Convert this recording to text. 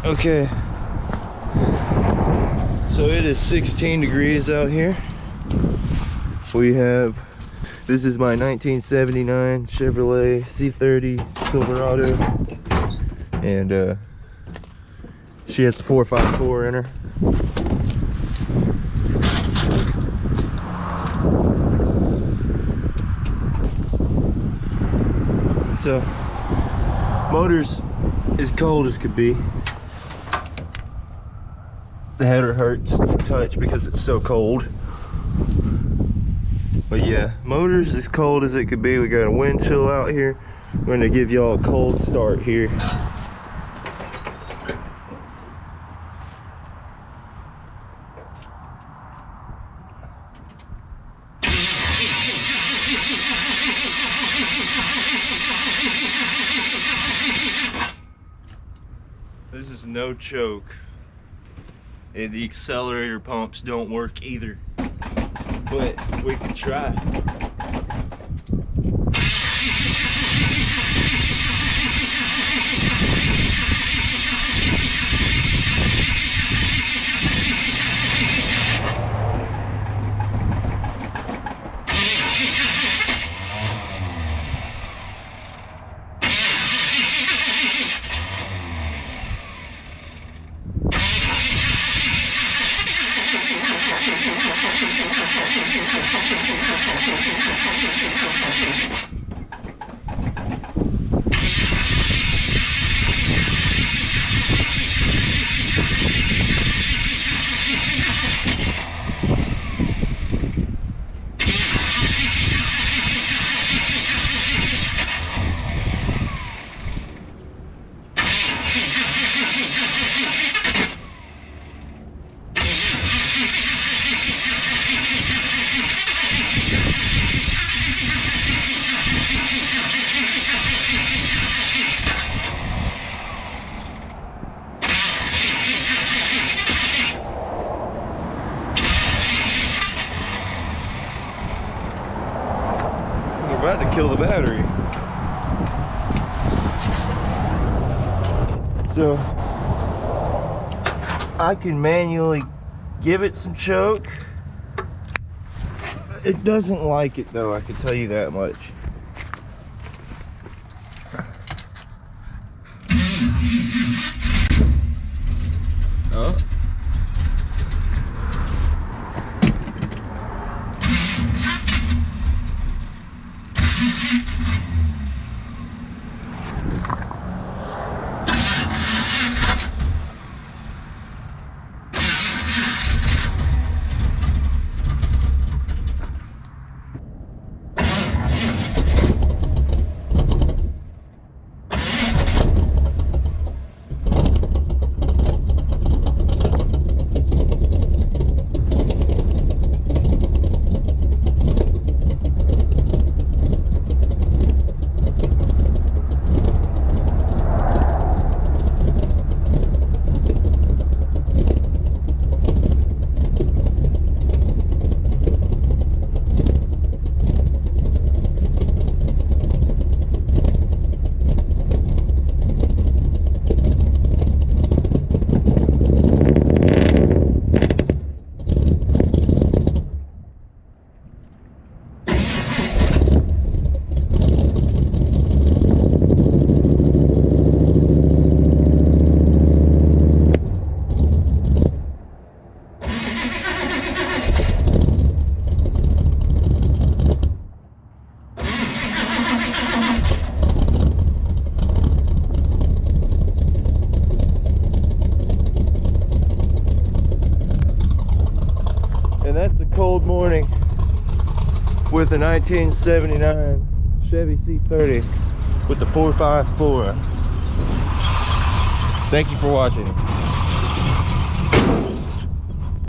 Okay, so it is 16 degrees out here. This is my 1979 Chevrolet C30 Silverado, and she has a 454 in her. So motor's as cold as could be. The header hurts to touch because it's so cold. But yeah, motor's as cold as it could be. We got a wind chill out here. I'm going to give y'all a cold start here. This is no choke. And the accelerator pumps don't work either. But we can try. We're about to kill the battery. So I can manually give it some choke. It doesn't like it though, I can tell you that much. Oh. And that's a cold morning with a 1979 Chevy C30 with the 454. Thank you for watching.